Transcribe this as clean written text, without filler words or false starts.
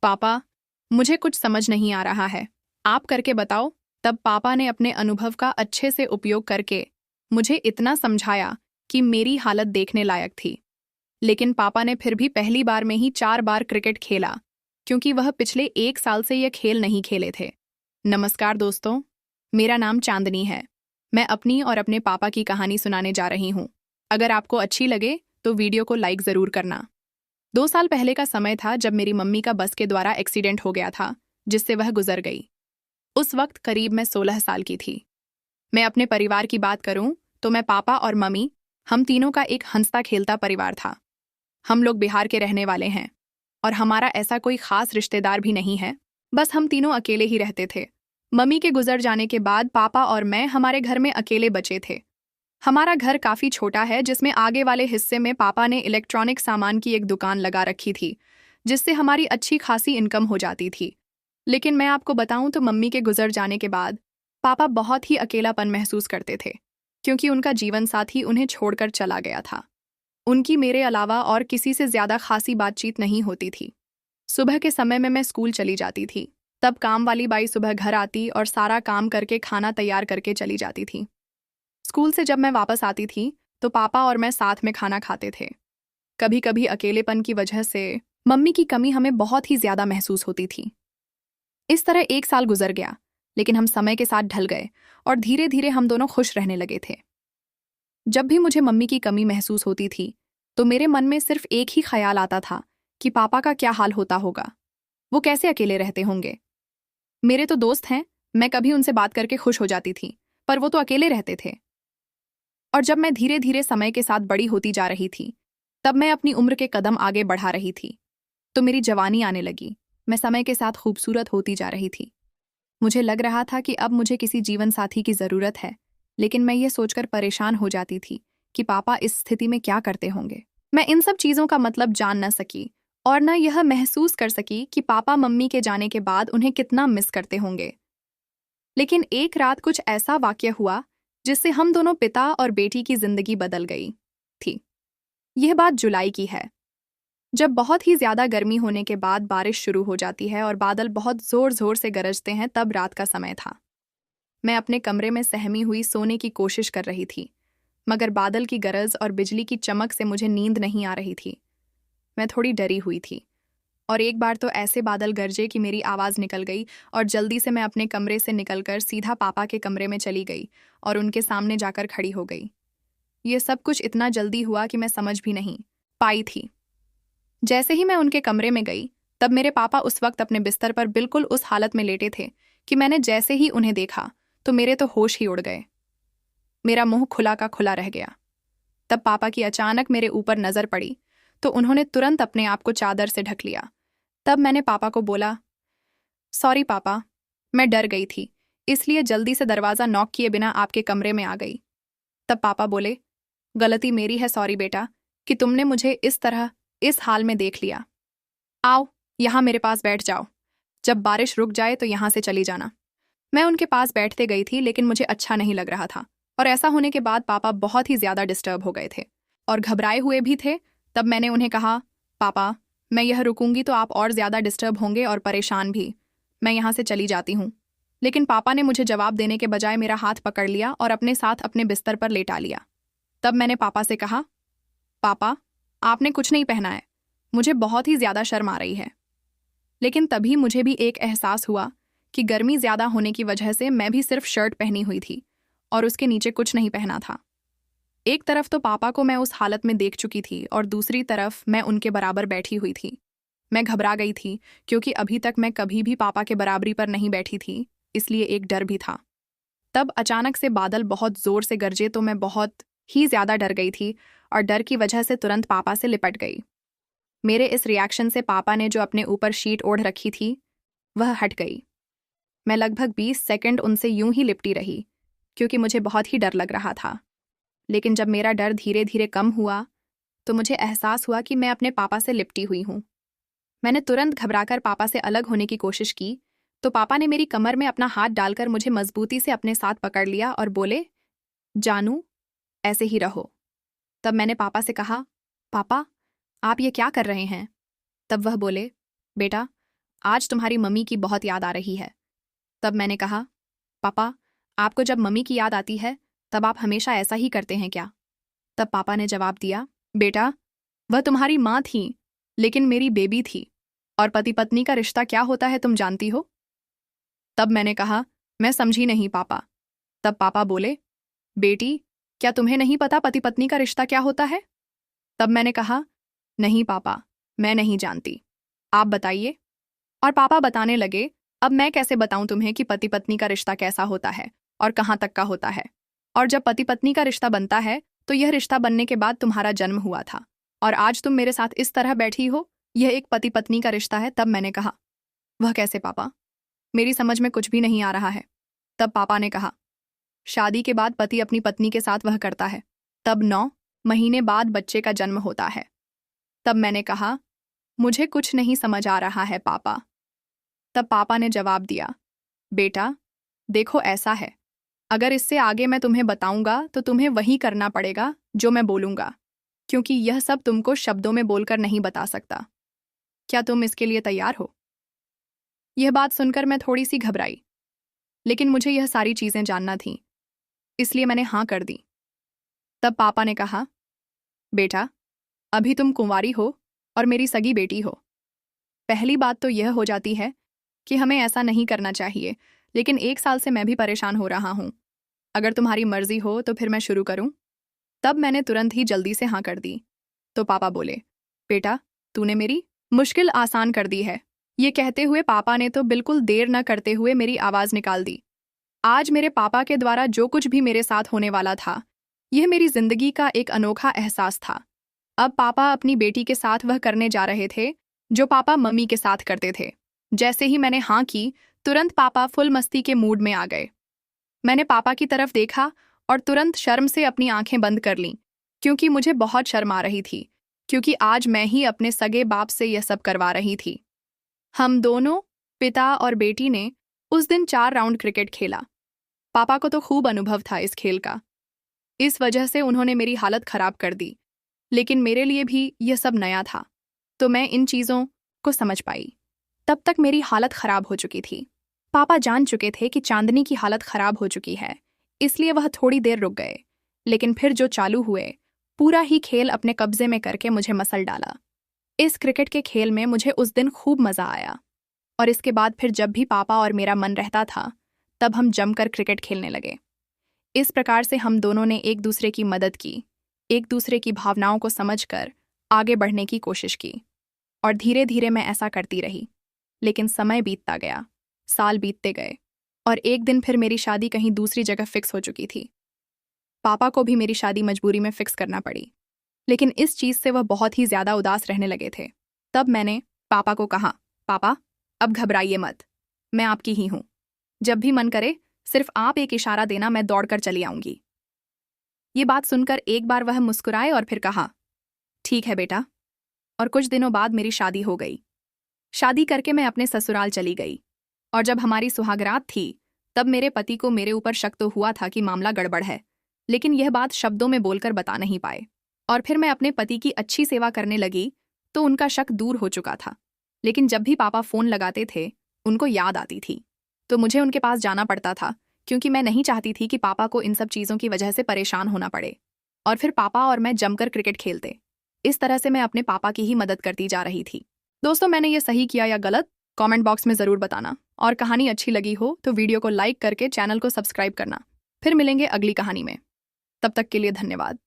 पापा, मुझे कुछ समझ नहीं आ रहा है, आप करके बताओ। तब पापा ने अपने अनुभव का अच्छे से उपयोग करके मुझे इतना समझाया कि मेरी हालत देखने लायक थी। लेकिन पापा ने फिर भी पहली बार में ही 4 बार क्रिकेट खेला, क्योंकि वह पिछले 1 साल से यह खेल नहीं खेले थे। नमस्कार दोस्तों, मेरा नाम चांदनी है। मैं अपनी और अपने पापा की कहानी सुनाने जा रही हूँ। अगर आपको अच्छी लगे तो वीडियो को लाइक ज़रूर करना। 2 साल पहले का समय था जब मेरी मम्मी का बस के द्वारा एक्सीडेंट हो गया था, जिससे वह गुजर गई। उस वक्त करीब मैं 16 साल की थी। मैं अपने परिवार की बात करूं तो मैं, पापा और मम्मी, हम तीनों का एक हंसता खेलता परिवार था। हम लोग बिहार के रहने वाले हैं और हमारा ऐसा कोई खास रिश्तेदार भी नहीं है, बस हम तीनों अकेले ही रहते थे। मम्मी के गुजर जाने के बाद पापा और मैं हमारे घर में अकेले बचे थे। हमारा घर काफ़ी छोटा है, जिसमें आगे वाले हिस्से में पापा ने इलेक्ट्रॉनिक सामान की एक दुकान लगा रखी थी, जिससे हमारी अच्छी खासी इनकम हो जाती थी। लेकिन मैं आपको बताऊं तो मम्मी के गुजर जाने के बाद पापा बहुत ही अकेलापन महसूस करते थे, क्योंकि उनका जीवन साथी उन्हें छोड़कर चला गया था। उनकी मेरे अलावा और किसी से ज़्यादा खासी बातचीत नहीं होती थी। सुबह के समय में मैं स्कूल चली जाती थी, तब काम वाली बाई सुबह घर आती और सारा काम करके खाना तैयार करके चली जाती थी। स्कूल से जब मैं वापस आती थी तो पापा और मैं साथ में खाना खाते थे। कभी कभी अकेलेपन की वजह से मम्मी की कमी हमें बहुत ही ज़्यादा महसूस होती थी। इस तरह 1 साल गुजर गया, लेकिन हम समय के साथ ढल गए और धीरे धीरे हम दोनों खुश रहने लगे थे। जब भी मुझे मम्मी की कमी महसूस होती थी तो मेरे मन में सिर्फ एक ही ख्याल आता था कि पापा का क्या हाल होता होगा, वो कैसे अकेले रहते होंगे। मेरे तो दोस्त हैं, मैं कभी उनसे बात करके खुश हो जाती थी, पर वो तो अकेले रहते थे। और जब मैं धीरे धीरे समय के साथ बड़ी होती जा रही थी, तब मैं अपनी उम्र के कदम आगे बढ़ा रही थी, तो मेरी जवानी आने लगी। मैं समय के साथ खूबसूरत होती जा रही थी। मुझे लग रहा था कि अब मुझे किसी जीवन साथी की ज़रूरत है, लेकिन मैं ये सोचकर परेशान हो जाती थी कि पापा इस स्थिति में क्या करते होंगे। मैं इन सब चीज़ों का मतलब जान न सकी और न यह महसूस कर सकी कि पापा मम्मी के जाने के बाद उन्हें कितना मिस करते होंगे। लेकिन एक रात कुछ ऐसा वाक़या हुआ जिससे हम दोनों पिता और बेटी की जिंदगी बदल गई थी। यह बात जुलाई की है, जब बहुत ही ज़्यादा गर्मी होने के बाद बारिश शुरू हो जाती है और बादल बहुत ज़ोर ज़ोर से गरजते हैं। तब रात का समय था। मैं अपने कमरे में सहमी हुई सोने की कोशिश कर रही थी, मगर बादल की गरज और बिजली की चमक से मुझे नींद नहीं आ रही थी। मैं थोड़ी डरी हुई थी और एक बार तो ऐसे बादल गरजे कि मेरी आवाज़ निकल गई और जल्दी से मैं अपने कमरे से निकलकर सीधा पापा के कमरे में चली गई और उनके सामने जाकर खड़ी हो गई। ये सब कुछ इतना जल्दी हुआ कि मैं समझ भी नहीं पाई थी। जैसे ही मैं उनके कमरे में गई, तब मेरे पापा उस वक्त अपने बिस्तर पर बिल्कुल उस हालत में लेटे थे कि मैंने जैसे ही उन्हें देखा तो मेरे तो होश ही उड़ गए। मेरा मुंह खुला का खुला रह गया। तब पापा की अचानक मेरे ऊपर नज़र पड़ी तो उन्होंने तुरंत अपने आप को चादर से ढक लिया। तब मैंने पापा को बोला, सॉरी पापा, मैं डर गई थी, इसलिए जल्दी से दरवाज़ा नॉक किए बिना आपके कमरे में आ गई। तब पापा बोले, गलती मेरी है, सॉरी बेटा, कि तुमने मुझे इस तरह इस हाल में देख लिया। आओ, यहाँ मेरे पास बैठ जाओ। जब बारिश रुक जाए तो यहाँ से चली जाना। मैं उनके पास बैठते गई थी, लेकिन मुझे अच्छा नहीं लग रहा था और ऐसा होने के बाद पापा बहुत ही ज़्यादा डिस्टर्ब हो गए थे और घबराए हुए भी थे। तब मैंने उन्हें कहा, पापा, मैं यह रुकूंगी तो आप और ज़्यादा डिस्टर्ब होंगे और परेशान भी। मैं यहाँ से चली जाती हूँ। लेकिन पापा ने मुझे जवाब देने के बजाय मेरा हाथ पकड़ लिया और अपने साथ अपने बिस्तर पर लेटा लिया। तब मैंने पापा से कहा, पापा, आपने कुछ नहीं पहना है, मुझे बहुत ही ज़्यादा शर्म आ रही है। लेकिन तभी मुझे भी एक एहसास हुआ कि गर्मी ज़्यादा होने की वजह से मैं भी सिर्फ शर्ट पहनी हुई थी और उसके नीचे कुछ नहीं पहना था। एक तरफ तो पापा को मैं उस हालत में देख चुकी थी और दूसरी तरफ मैं उनके बराबर बैठी हुई थी। मैं घबरा गई थी, क्योंकि अभी तक मैं कभी भी पापा के बराबरी पर नहीं बैठी थी, इसलिए एक डर भी था। तब अचानक से बादल बहुत ज़ोर से गरजे तो मैं बहुत ही ज़्यादा डर गई थी और डर की वजह से तुरंत पापा से लिपट गई। मेरे इस रिएक्शन से पापा ने जो अपने ऊपर शीट ओढ़ रखी थी वह हट गई। मैं लगभग 20 सेकंड उनसे यूं ही लिपटी रही, क्योंकि मुझे बहुत ही डर लग रहा था। लेकिन जब मेरा डर धीरे धीरे कम हुआ तो मुझे एहसास हुआ कि मैं अपने पापा से लिपटी हुई हूँ। मैंने तुरंत घबराकर पापा से अलग होने की कोशिश की तो पापा ने मेरी कमर में अपना हाथ डालकर मुझे मजबूती से अपने साथ पकड़ लिया और बोले, जानू, ऐसे ही रहो। तब मैंने पापा से कहा, पापा, आप ये क्या कर रहे हैं? तब वह बोले, बेटा, आज तुम्हारी मम्मी की बहुत याद आ रही है। तब मैंने कहा, पापा, आपको जब मम्मी की याद आती है तब आप हमेशा ऐसा ही करते हैं क्या? तब पापा ने जवाब दिया, बेटा, वह तुम्हारी माँ थी, लेकिन मेरी बेबी थी। और पति पत्नी का रिश्ता क्या होता है तुम जानती हो? तब मैंने कहा, मैं समझी नहीं पापा। तब पापा बोले, बेटी, क्या तुम्हें नहीं पता पति पत्नी का रिश्ता क्या होता है? तब मैंने कहा, नहीं पापा, मैं नहीं जानती, आप बताइए। और पापा बताने लगे, अब मैं कैसे बताऊं तुम्हें कि पति पत्नी का रिश्ता कैसा होता है और कहाँ तक का होता है। और जब पति पत्नी का रिश्ता बनता है तो यह रिश्ता बनने के बाद तुम्हारा जन्म हुआ था और आज तुम मेरे साथ इस तरह बैठी हो, यह एक पति पत्नी का रिश्ता है। तब मैंने कहा, वह कैसे पापा, मेरी समझ में कुछ भी नहीं आ रहा है। तब पापा ने कहा, शादी के बाद पति अपनी पत्नी के साथ वह करता है, तब 9 महीने बाद बच्चे का जन्म होता है। तब मैंने कहा, मुझे कुछ नहीं समझ आ रहा है पापा। तब पापा ने जवाब दिया, बेटा, देखो ऐसा है, अगर इससे आगे मैं तुम्हें बताऊंगा तो तुम्हें वही करना पड़ेगा जो मैं बोलूंगा, क्योंकि यह सब तुमको शब्दों में बोलकर नहीं बता सकता। क्या तुम इसके लिए तैयार हो? यह बात सुनकर मैं थोड़ी सी घबराई, लेकिन मुझे यह सारी चीजें जानना थीं, इसलिए मैंने हाँ कर दी। तब पापा ने कहा, बेटा, अभी तुम कुंवारी हो और मेरी सगी बेटी हो। पहली बात तो यह हो जाती है कि हमें ऐसा नहीं करना चाहिए, लेकिन 1 साल से मैं भी परेशान हो रहा हूँ। अगर तुम्हारी मर्जी हो तो फिर मैं शुरू करूँ? तब मैंने तुरंत ही जल्दी से हाँ कर दी। तो पापा बोले, बेटा, तूने मेरी मुश्किल आसान कर दी है। ये कहते हुए पापा ने तो बिल्कुल देर न करते हुए मेरी आवाज़ निकाल दी। आज मेरे पापा के द्वारा जो कुछ भी मेरे साथ होने वाला था, यह मेरी जिंदगी का एक अनोखा एहसास था। अब पापा अपनी बेटी के साथ वह करने जा रहे थे जो पापा मम्मी के साथ करते थे। जैसे ही मैंने हाँ की, तुरंत पापा फुल मस्ती के मूड में आ गए। मैंने पापा की तरफ देखा और तुरंत शर्म से अपनी आंखें बंद कर लीं, क्योंकि मुझे बहुत शर्म आ रही थी, क्योंकि आज मैं ही अपने सगे बाप से यह सब करवा रही थी। हम दोनों, पिता और बेटी ने उस दिन 4 राउंड क्रिकेट खेला। पापा को तो खूब अनुभव था इस खेल का, इस वजह से उन्होंने मेरी हालत खराब कर दी, लेकिन मेरे लिए भी यह सब नया था, तो मैं इन चीज़ों को समझ पाई। तब तक मेरी हालत खराब हो चुकी थी। पापा जान चुके थे कि चांदनी की हालत खराब हो चुकी है, इसलिए वह थोड़ी देर रुक गए, लेकिन फिर जो चालू हुए, पूरा ही खेल अपने कब्जे में करके मुझे मसल डाला। इस क्रिकेट के खेल में मुझे उस दिन खूब मज़ा आया और इसके बाद फिर जब भी पापा और मेरा मन रहता था, तब हम जमकर क्रिकेट खेलने लगे। इस प्रकार से हम दोनों ने एक दूसरे की मदद की, एक दूसरे की भावनाओं को समझकर आगे बढ़ने की कोशिश की और धीरे धीरे मैं ऐसा करती रही। लेकिन समय बीतता गया, साल बीतते गए और एक दिन फिर मेरी शादी कहीं दूसरी जगह फिक्स हो चुकी थी। पापा को भी मेरी शादी मजबूरी में फिक्स करना पड़ी, लेकिन इस चीज़ से वह बहुत ही ज़्यादा उदास रहने लगे थे। तब मैंने पापा को कहा, पापा, अब घबराइए मत, मैं आपकी ही हूँ। जब भी मन करे सिर्फ आप एक इशारा देना, मैं दौड़कर चली आऊंगी। ये बात सुनकर एक बार वह मुस्कुराए और फिर कहा, ठीक है बेटा। और कुछ दिनों बाद मेरी शादी हो गई। शादी करके मैं अपने ससुराल चली गई और जब हमारी सुहागरात थी, तब मेरे पति को मेरे ऊपर शक तो हुआ था कि मामला गड़बड़ है, लेकिन यह बात शब्दों में बोलकर बता नहीं पाए। और फिर मैं अपने पति की अच्छी सेवा करने लगी तो उनका शक दूर हो चुका था। लेकिन जब भी पापा फ़ोन लगाते थे, उनको याद आती थी, तो मुझे उनके पास जाना पड़ता था, क्योंकि मैं नहीं चाहती थी कि पापा को इन सब चीज़ों की वजह से परेशान होना पड़े। और फिर पापा और मैं जमकर क्रिकेट खेलते। इस तरह से मैं अपने पापा की ही मदद करती जा रही थी। दोस्तों, मैंने ये सही किया या गलत, कमेंट बॉक्स में ज़रूर बताना। और कहानी अच्छी लगी हो तो वीडियो को लाइक करके चैनल को सब्सक्राइब करना। फिर मिलेंगे अगली कहानी में, तब तक के लिए धन्यवाद।